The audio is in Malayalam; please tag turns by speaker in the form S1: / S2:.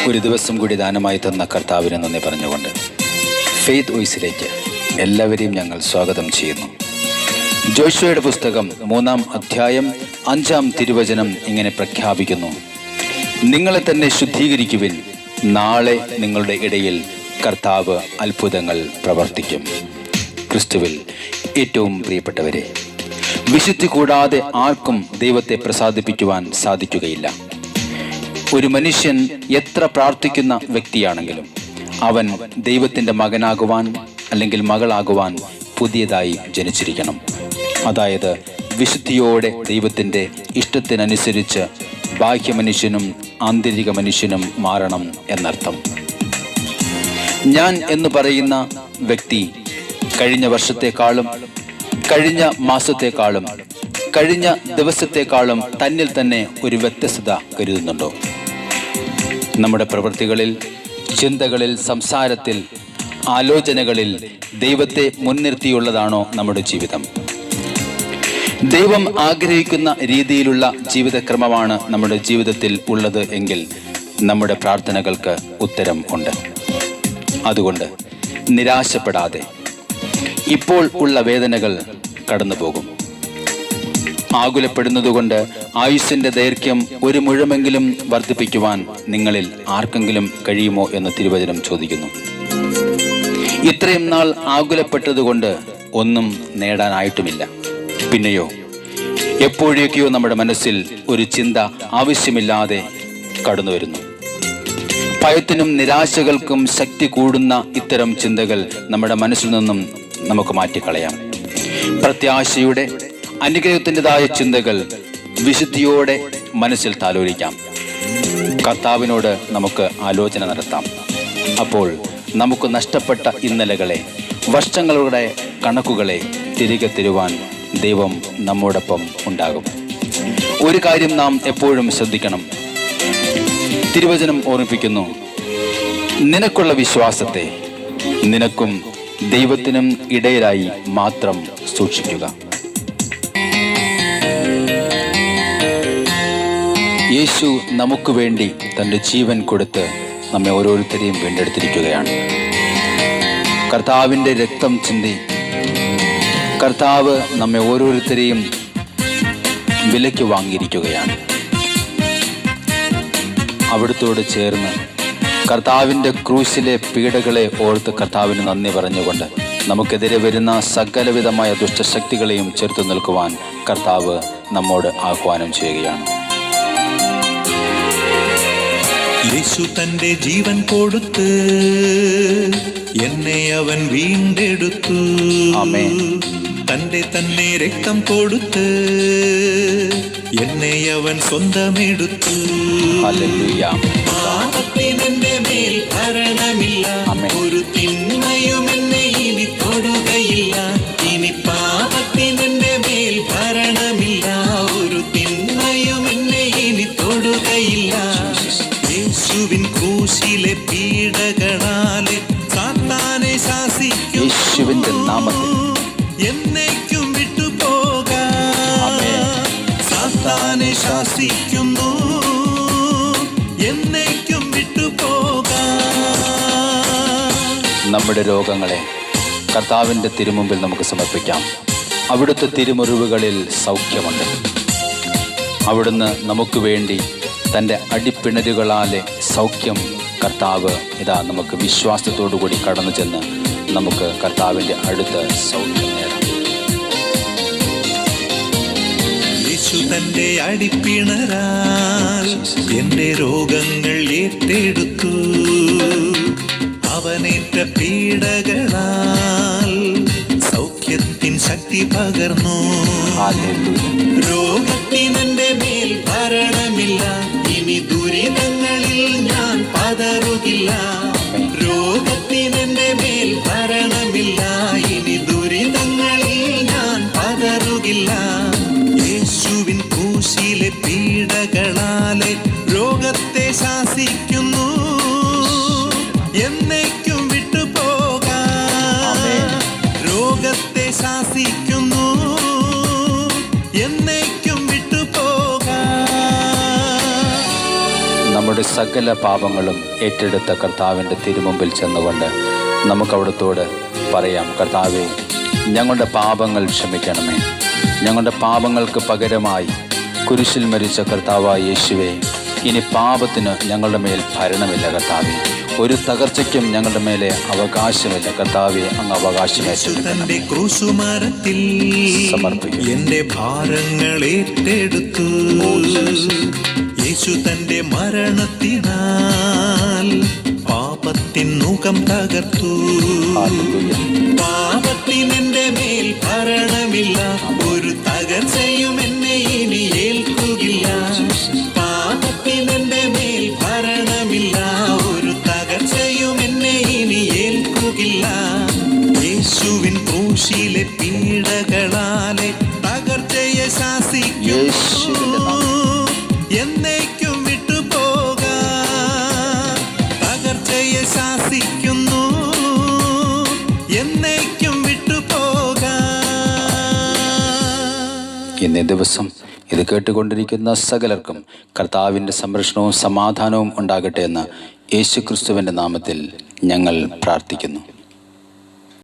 S1: ഒരു ദിവസം കൂടി ദാനമായി തന്ന കർത്താവിന് നന്ദി പറഞ്ഞുകൊണ്ട് ഫെയ്ത്ത് വോയിസിലേക്ക് എല്ലാവരെയും ഞങ്ങൾ സ്വാഗതം ചെയ്യുന്നു. ജോഷുവയുടെ പുസ്തകം 3-ാം അധ്യായം 5-ാം തിരുവചനം ഇങ്ങനെ പ്രഖ്യാപിക്കുന്നു: നിങ്ങളെ തന്നെ ശുദ്ധീകരിക്കുവിൻ, നാളെ നിങ്ങളുടെ ഇടയിൽ കർത്താവ് അത്ഭുതങ്ങൾ പ്രവർത്തിക്കും. ക്രിസ്തുവിൽ ഏറ്റവും പ്രിയപ്പെട്ടവരെ, വിശുദ്ധി കൂടാതെ ആർക്കും ദൈവത്തെ പ്രസാദിപ്പിക്കുവാൻ സാധിക്കുകയില്ല. ഒരു മനുഷ്യൻ എത്ര പ്രാർത്ഥിക്കുന്ന വ്യക്തിയാണെങ്കിലും അവൻ ദൈവത്തിൻ്റെ മകനാകുവാൻ അല്ലെങ്കിൽ മകളാകുവാൻ പുതിയതായി ജനിച്ചിരിക്കണം. അതായത് വിശുദ്ധിയോടെ ദൈവത്തിൻ്റെ ഇഷ്ടത്തിനനുസരിച്ച് ബാഹ്യ മനുഷ്യനും ആന്തരിക മനുഷ്യനും മാറണം എന്നർത്ഥം. ഞാൻ എന്ന് പറയുന്ന വ്യക്തി കഴിഞ്ഞ വർഷത്തെക്കാളും കഴിഞ്ഞ മാസത്തെക്കാളും കഴിഞ്ഞ ദിവസത്തെക്കാളും തന്നിൽ തന്നെ ഒരു വ്യത്യസ്തത കരുതുന്നുണ്ടോ? നമ്മുടെ പ്രവൃത്തികളിൽ, ചിന്തകളിൽ, സംസാരത്തിൽ, ആലോചനകളിൽ ദൈവത്തെ മുൻനിർത്തിയുള്ളതാണോ നമ്മുടെ ജീവിതം? ദൈവം ആഗ്രഹിക്കുന്ന രീതിയിലുള്ള ജീവിതക്രമമാണ് നമ്മുടെ ജീവിതത്തിൽ ഉള്ളത് എങ്കിൽ നമ്മുടെ പ്രാർത്ഥനകൾക്ക് ഉത്തരം ഉണ്ട്. അതുകൊണ്ട് നിരാശപ്പെടാതെ, ഇപ്പോൾ ഉള്ള വേദനകൾ കടന്നു പോകും. ആകുലപ്പെടുന്നതുകൊണ്ട് ആയുസ്സിൻ്റെ ദൈർഘ്യം ഒരു മുഴമെങ്കിലും വർദ്ധിപ്പിക്കുവാൻ നിങ്ങളിൽ ആർക്കെങ്കിലും കഴിയുമോ എന്ന് തിരുവചനം ചോദിക്കുന്നു. ഇത്രയും നാൾ ആകുലപ്പെട്ടതുകൊണ്ട് ഒന്നും നേടാനായിട്ടുമില്ല. പിന്നെയോ എപ്പോഴേക്കെയോ നമ്മുടെ മനസ്സിൽ ഒരു ചിന്ത ആവശ്യമില്ലാതെ കടന്നു വരുന്നു. ഭയത്തിനും നിരാശകൾക്കും ശക്തി കൂടുന്ന ഇത്തരം ചിന്തകൾ നമ്മുടെ മനസ്സിൽ നിന്നും നമുക്ക് മാറ്റിക്കളയാം. പ്രത്യാശയുടെ, അനുഗ്രഹത്തിൻ്റെതായ ചിന്തകൾ വിശുദ്ധിയോടെ മനസ്സിൽ താലോലിക്കാം. കർത്താവിനോട് നമുക്ക് ആലോചന നടത്താം. അപ്പോൾ നമുക്ക് നഷ്ടപ്പെട്ട ഇന്നലകളെ, വർഷങ്ങളുടെ കണക്കുകളെ തിരികെ തരുവാൻ ദൈവം നമ്മോടൊപ്പം ഉണ്ടാകും. ഒരു കാര്യം നാം എപ്പോഴും ശ്രദ്ധിക്കണം. തിരുവചനം ഓർമ്മിപ്പിക്കുന്നു: നിനക്കുള്ള വിശ്വാസത്തെ നിനക്കും ദൈവത്തിനും ഇടയിലായി മാത്രം സൂക്ഷിക്കുക. യേശു നമുക്ക് വേണ്ടി തൻ്റെ ജീവൻ കൊടുത്ത് നമ്മെ ഓരോരുത്തരെയും വീണ്ടെടുത്തിരിക്കുകയാണ്. കർത്താവിൻ്റെ രക്തം ചിന്തി കർത്താവ് നമ്മെ ഓരോരുത്തരെയും വിലയ്ക്ക് വാങ്ങിയിരിക്കുകയാണ്. അവിടുത്തോട് ചേർന്ന് കർത്താവിൻ്റെ ക്രൂശിലെ പീഡകളെ ഓർത്ത് കർത്താവിന് നന്ദി പറഞ്ഞുകൊണ്ട് നമുക്കെതിരെ വരുന്ന സകലവിധമായ ദുഷ്ടശക്തികളെയും ചെറുത്തു നിൽക്കുവാൻ കർത്താവ് നമ്മോട് ആഹ്വാനം ചെയ്യുകയാണ്.
S2: യേശു തന്റെ ജീവൻ കൊടുത്ത് എന്നെ അവൻ വീണ്ടെടുത്തു.
S1: ആമേൻ.
S2: തന്റെ തന്നെ രക്തം കൊടുത്ത് എന്നെ അവൻ സ്വന്തമെടുത്തു.
S1: ഹല്ലേലൂയ.
S2: പാപത്തിനെന്റെ മേൽ ഭരണമില്ല, ഒരു തിന്മയും എന്നെ ഇനി തൊടുകയില്ല. ഇനി പാപത്തിനെന്റെ മേൽ ഭരണമില്ല, ഒരു തിന്മയും എന്നെ ഇനി തൊടുകയില്ല. യേശുവിൻ ക്രൂശിലെ പീഡകളാലെ സാത്താനെ ശാസിക്കും.
S1: യേശുവിന്റെ നാമത്തിൽ
S2: എന്നേക്കും വിട്ടുപോകാം. സാത്താനെ ശാസിക്കുന്നു, എന്നേക്കും വിട്ടുപോകാം.
S1: നമ്മുടെ രോഗങ്ങളെ കർത്താവിൻ്റെ തിരുമുമ്പിൽ നമുക്ക് സമർപ്പിക്കാം. അവിടുത്തെ തിരുമുറിവുകളിൽ സൗഖ്യമുണ്ട്. അവിടുന്ന് നമുക്ക് വേണ്ടി തൻ്റെ അടിപ്പിണരുകളാലെ സൗഖ്യം കർത്താവ് ഇതാ നമുക്ക് വിശ്വാസത്തോടു കൂടി കടന്നു ചെന്ന് നമുക്ക് കർത്താവിൻ്റെ അടുത്ത് സൗഖ്യം നേടാം.
S2: യേശു തന്റെ അടിപ്പിണരാൽ എന്റെ രോഗങ്ങൾ ഏറ്റെടുത്തു. അവനേറ്റ പീഡകളാൽ സൗഖ്യത്തിൻ ശക്തി പകർന്നു. രോഗത്തിനെന്റെ മേൽ ഭരണമില്ല, ഇനി ദുരിതങ്ങളിൽ ഞാൻ പതറുകില്ല. രോഗത്തിനെന്റെ മേൽ ഭരണമില്ല, ഇനി ദുരിതങ്ങളിൽ ഞാൻ പതറുകില്ല. യേശുവിൻ ക്രൂശിലെ പീഡകളാലെ രോഗത്തെ ശാസിക്കുന്നു, എന്നേക്കും വിട്ടുപോകാം. രോഗത്തെ ശാസിക്കുന്നു, എന്നേക്കും വിട്ടുപോകാം.
S1: നമ്മുടെ സകല പാപങ്ങളും ഏറ്റെടുത്ത കർത്താവിൻ്റെ തിരുമുമ്പിൽ ചെന്നുകൊണ്ട് നമുക്ക് അവിടുത്തോട് പറയാം, കർത്താവേ, ഞങ്ങളുടെ പാപങ്ങൾ ക്ഷമിക്കണമേ. ഞങ്ങളുടെ പാപങ്ങൾക്ക് പകരമായി കുരിശിൽ മരിച്ച കർത്താവായ യേശുവേ, ഇനി പാപത്തിന് ഞങ്ങളുടെ മേൽ ഭരണമില്ല കർത്താവേ. ഒരു തകർച്ചയ്ക്കും ഞങ്ങളുടെ മേലെ അവകാശമില്ല കർത്താവെ. അങ്ങ് അവകാശമേറ്റെടുക്കണമേ.
S2: ക്രൂശുമരത്തിൽ
S1: സമർപ്പിക്കും.
S2: എന്റെ ഭാരങ്ങൾ ഏറ്റെടുത്തു. യേശു തന്റെ മരണത്തിനാൽ പാപത്തിൻ മുഖം തകർത്തു. പാപത്തിനെന്റെ മേൽ ഭരണമില്ല, ഒരു തകർച്ചയും എന്നെ ഇനി ഏൽക്കുകില്ല. പാപത്തിനെന്റെ മേൽ ഭരണമില്ല, ഒരു തകർച്ചയും എന്നെ ഇനി ഏൽക്കുകില്ല. യേശുവിൻ ക്രൂശിലെ പീഡകളാലെ തകർച്ചയെ ശാസിക്കുന്നു. എന്നേക്കും വിട്ടുപോകാൻ തകർച്ചയെ ശാസിക്കുന്നു. എന്നേക്കും വിട്ടുപോകാൻ.
S1: ഇന്നേ ദിവസം ഇത് കേട്ടുകൊണ്ടിരിക്കുന്ന സകലർക്കും കർത്താവിൻ്റെ സംരക്ഷണവും സമാധാനവും ഉണ്ടാകട്ടെ എന്ന് യേശുക്രിസ്തുവിൻ്റെ നാമത്തിൽ ഞങ്ങൾ പ്രാർത്ഥിക്കുന്നു.